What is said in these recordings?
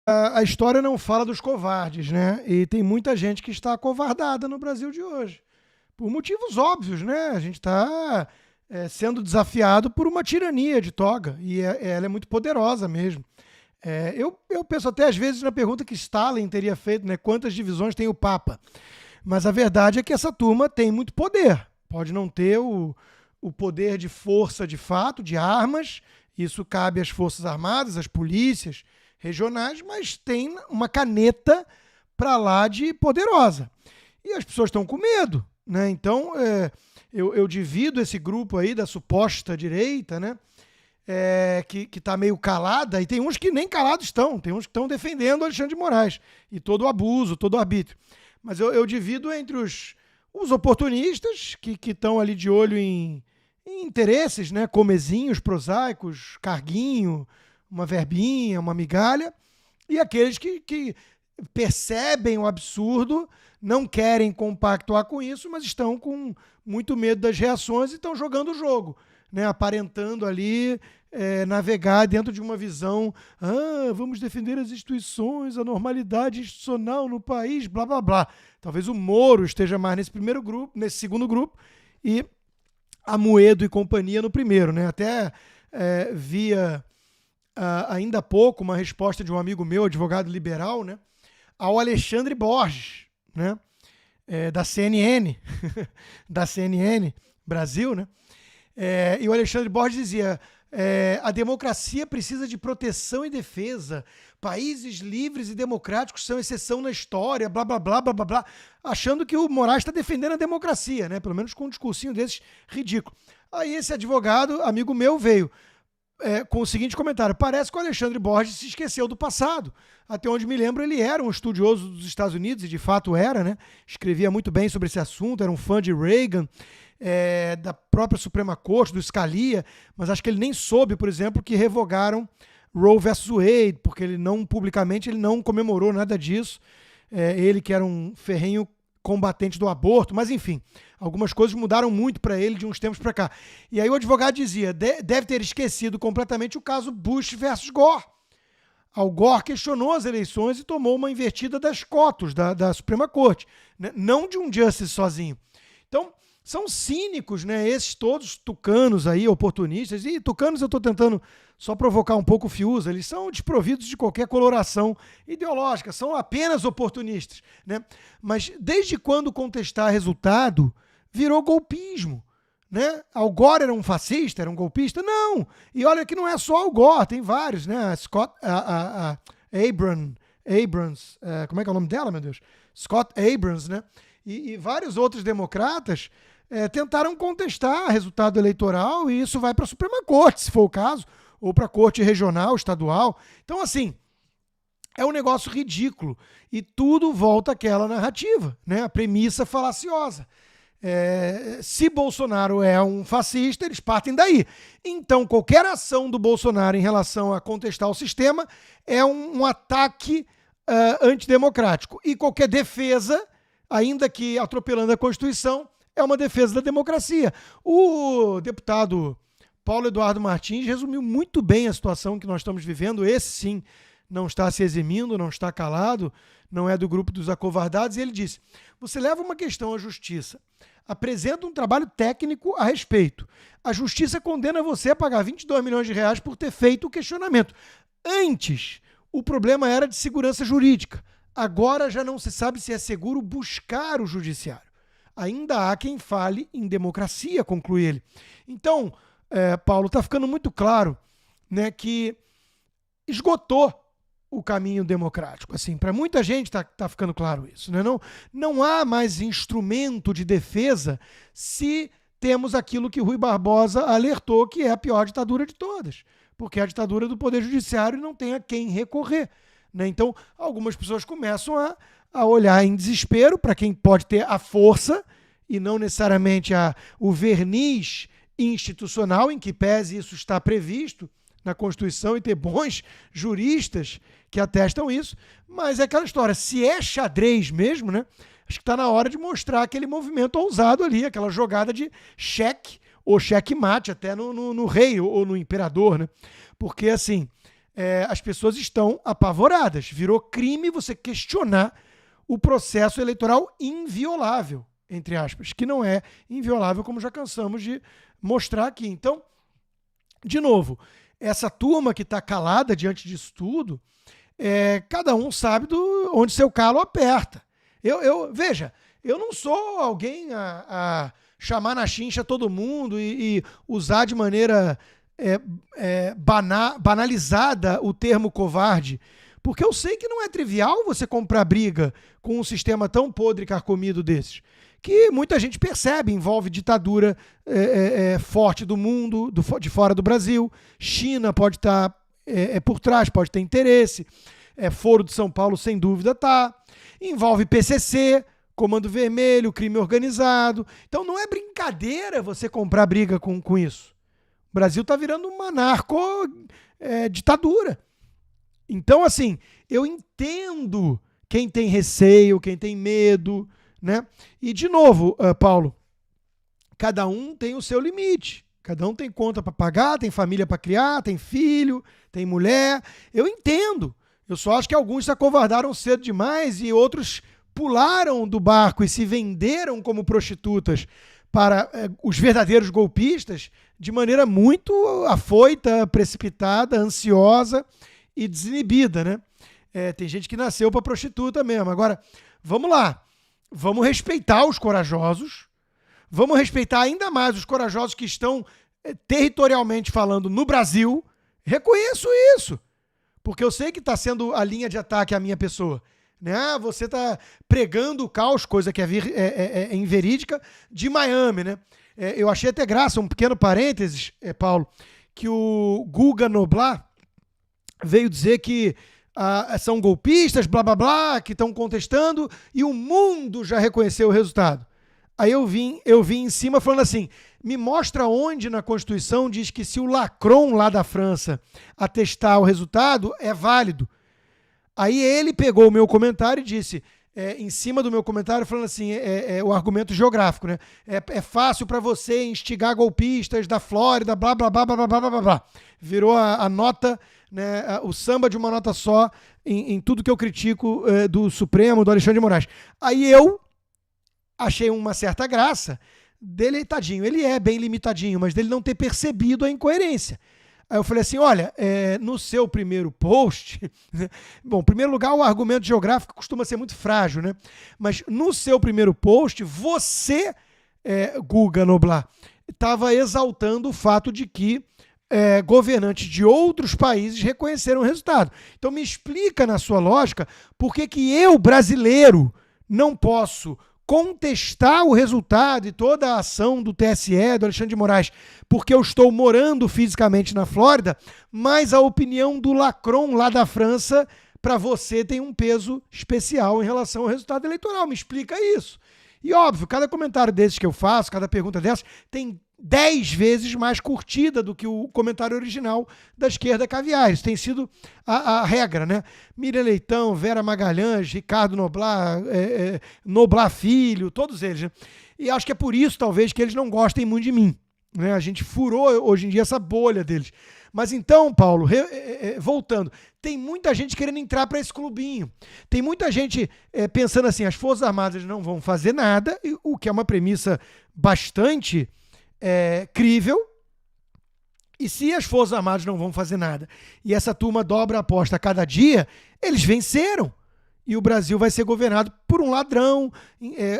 A história não fala dos covardes, né? E tem muita gente que está acovardada no Brasil de hoje. Por motivos óbvios, né? A gente está sendo desafiado por uma tirania de toga. E ela é muito poderosa mesmo. Eu penso até às vezes na pergunta que Stalin teria feito, né? Quantas divisões tem o Papa? Mas a verdade é que essa turma tem muito poder. Pode não ter o poder de força de fato, de armas. Isso cabe às Forças Armadas, às polícias regionais, mas tem uma caneta para lá de poderosa. E as pessoas estão com medo, né? Então, eu divido esse grupo aí da suposta direita, né? Que está meio calada, e tem uns que nem calados estão, tem uns que estão defendendo Alexandre de Moraes, e todo o abuso, todo o arbítrio. Mas eu divido entre os oportunistas, que estão ali de olho em interesses, né? Comezinhos prosaicos, carguinho, uma verbinha, uma migalha, e aqueles que percebem o absurdo, não querem compactuar com isso, mas estão com muito medo das reações e estão jogando o jogo, né? Aparentando ali navegar dentro de uma visão, vamos defender as instituições, a normalidade institucional no país, blá, blá, blá. Talvez o Moro esteja mais nesse primeiro grupo, nesse segundo grupo, e Amoedo e companhia no primeiro, né? Até via ainda há pouco uma resposta de um amigo meu, advogado liberal, né, ao Alexandre Borges, né, da CNN, da CNN Brasil, né, e o Alexandre Borges dizia: a democracia precisa de proteção e defesa. Países livres e democráticos são exceção na história, blá, blá, blá, blá, blá, blá, achando que o Moraes está defendendo a democracia, né, pelo menos com um discursinho desses ridículo. Aí esse advogado, amigo meu, veio com o seguinte comentário: parece que o Alexandre Borges se esqueceu do passado. Até onde me lembro, ele era um estudioso dos Estados Unidos, e de fato era, né? Escrevia muito bem sobre esse assunto, era um fã de Reagan, da própria Suprema Corte, do Scalia, mas acho que ele nem soube, por exemplo, que revogaram Roe versus Wade, porque ele não, publicamente, ele não comemorou nada disso. Ele que era um ferrenho combatente do aborto, mas enfim, algumas coisas mudaram muito para ele de uns tempos para cá. E aí o advogado dizia: deve ter esquecido completamente o caso Bush versus Gore. Al Gore questionou as eleições e tomou uma invertida das cotas da Suprema Corte, né? Não de um justice sozinho. Então, são cínicos, né? Esses todos tucanos aí, oportunistas, e tucanos eu estou tentando só provocar um pouco o Fiuza, eles são desprovidos de qualquer coloração ideológica, são apenas oportunistas, né? Mas desde quando contestar resultado virou golpismo, né? Al Gore era um fascista, era um golpista? Não! E olha que não é só Al Gore, tem vários, né? Abrams, como é que é o nome dela, meu Deus? Scott Abrams, né? E vários outros democratas tentaram contestar resultado eleitoral, e isso vai para a Suprema Corte, se for o caso, ou para a Corte Regional, Estadual. Então, assim, é um negócio ridículo. E tudo volta àquela narrativa, né? A premissa falaciosa. Se Bolsonaro é um fascista, eles partem daí. Então, qualquer ação do Bolsonaro em relação a contestar o sistema é um ataque antidemocrático. E qualquer defesa, ainda que atropelando a Constituição, é uma defesa da democracia. O deputado Paulo Eduardo Martins resumiu muito bem a situação que nós estamos vivendo. Esse, sim, não está se eximindo, não está calado, não é do grupo dos acovardados. E ele disse: você leva uma questão à justiça, apresenta um trabalho técnico a respeito. A justiça condena você a pagar 22 milhões de reais por ter feito o questionamento. Antes, o problema era de segurança jurídica. Agora já não se sabe se é seguro buscar o judiciário. Ainda há quem fale em democracia, conclui ele. Então, Paulo, está ficando muito claro, né, esgotou o caminho democrático. Assim, para muita gente está ficando claro isso, né? Não há mais instrumento de defesa se temos aquilo que Rui Barbosa alertou, que é a pior ditadura de todas, porque é a ditadura do Poder Judiciário e não tem a quem recorrer, né? Então, algumas pessoas começam a olhar em desespero para quem pode ter a força e não necessariamente o verniz institucional, em que pese isso está previsto na Constituição e ter bons juristas que atestam isso, mas é aquela história, se é xadrez mesmo, né? Acho que está na hora de mostrar aquele movimento ousado ali, aquela jogada de cheque ou cheque-mate até no rei ou no imperador, né? Porque, assim, as pessoas estão apavoradas. Virou crime você questionar o processo eleitoral inviolável, entre aspas, que não é inviolável, como já cansamos de mostrar aqui. Então, de novo, essa turma que está calada diante disso tudo, cada um sabe onde seu calo aperta. Veja, eu não sou alguém a chamar na chincha todo mundo e usar de maneira banalizada o termo covarde, porque eu sei que não é trivial você comprar briga com um sistema tão podre e carcomido desses, que muita gente percebe, envolve ditadura forte do mundo, de fora do Brasil, China pode estar por trás, pode ter interesse, Foro de São Paulo sem dúvida tá, envolve PCC, Comando Vermelho, crime organizado. Então não é brincadeira você comprar briga com isso. O Brasil está virando uma narco-ditadura. Então, assim, eu entendo quem tem receio, quem tem medo, né? E, de novo, Paulo, cada um tem o seu limite. Cada um tem conta para pagar, tem família para criar, tem filho, tem mulher. Eu entendo. Eu só acho que alguns se acovardaram cedo demais e outros pularam do barco e se venderam como prostitutas para os verdadeiros golpistas de maneira muito afoita, precipitada, ansiosa e desinibida, né? Tem gente que nasceu para prostituta mesmo. Agora, vamos lá. Vamos respeitar os corajosos. Vamos respeitar ainda mais os corajosos que estão territorialmente falando no Brasil. Reconheço isso. Porque eu sei que está sendo a linha de ataque à minha pessoa. Né? Você está pregando o caos, coisa que é inverídica, de Miami. Né? Eu achei até graça, um pequeno parênteses, Paulo, que o Guga Noblat veio dizer que são golpistas, blá blá blá, que estão contestando e o mundo já reconheceu o resultado. Aí eu vim em cima falando assim, me mostra onde na Constituição diz que se o Lacron lá da França atestar o resultado, é válido. Aí ele pegou o meu comentário e disse, em cima do meu comentário, falando assim, o argumento geográfico, né? É fácil para você instigar golpistas da Flórida, blá, blá, blá, blá, blá, blá, blá, blá. Virou a nota, né, o samba de uma nota só em tudo que eu critico do Supremo, do Alexandre de Moraes. Aí eu achei uma certa graça dele, tadinho, ele é bem limitadinho, mas dele não ter percebido a incoerência. Aí eu falei assim, olha, no seu primeiro post, bom, em primeiro lugar, o argumento geográfico costuma ser muito frágil, né? Mas no seu primeiro post, você, Guga Noblat, estava exaltando o fato de que governantes de outros países reconheceram o resultado. Então me explica, na sua lógica, por que eu, brasileiro, não posso contestar o resultado e toda a ação do TSE, do Alexandre de Moraes, porque eu estou morando fisicamente na Flórida, mas a opinião do Lacron lá da França, para você, tem um peso especial em relação ao resultado eleitoral. Me explica isso. E óbvio, cada comentário desses que eu faço, cada pergunta dessas, tem 10 vezes mais curtida do que o comentário original da esquerda caviar. Isso tem sido a regra, né? Miriam Leitão, Vera Magalhães, Ricardo Noblat, Noblat Filho, todos eles. Né? E acho que é por isso, talvez, que eles não gostem muito de mim. Né? A gente furou, hoje em dia, essa bolha deles. Mas então, Paulo, voltando, tem muita gente querendo entrar para esse clubinho. Tem muita gente pensando assim, as Forças Armadas não vão fazer nada, o que é uma premissa bastante crível. E se as Forças Armadas não vão fazer nada e essa turma dobra a aposta a cada dia, eles venceram. E o Brasil vai ser governado por um ladrão,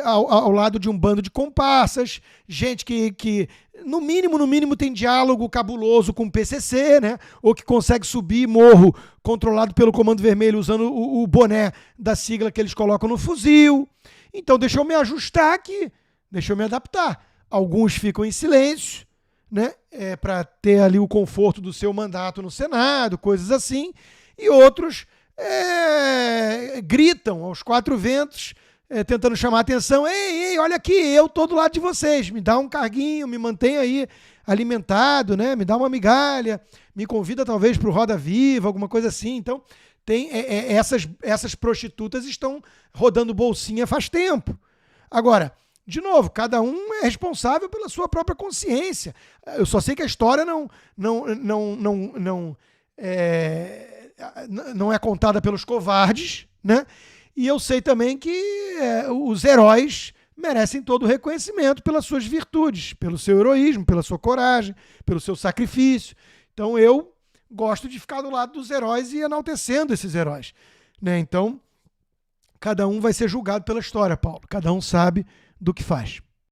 ao lado de um bando de comparsas, gente que no mínimo, tem diálogo cabuloso com o PCC, né? Ou que consegue subir morro controlado pelo Comando Vermelho usando o boné da sigla que eles colocam no fuzil. Então, deixa eu me ajustar aqui, deixa eu me adaptar. Alguns ficam em silêncio, né? Para ter ali o conforto do seu mandato no Senado, coisas assim, e outros gritam aos quatro ventos, tentando chamar a atenção. Ei, olha aqui, eu estou do lado de vocês, me dá um carguinho, me mantém aí alimentado, né? Me dá uma migalha, me convida talvez para o Roda Viva, alguma coisa assim. Então, tem essas prostitutas estão rodando bolsinha faz tempo. Agora, de novo, cada um é responsável pela sua própria consciência. Eu só sei que a história não não é contada pelos covardes, né? E eu sei também que os heróis merecem todo o reconhecimento pelas suas virtudes, pelo seu heroísmo, pela sua coragem, pelo seu sacrifício. Então eu gosto de ficar do lado dos heróis e enaltecendo esses heróis, né? Então, cada um vai ser julgado pela história, Paulo. Cada um sabe do que faz.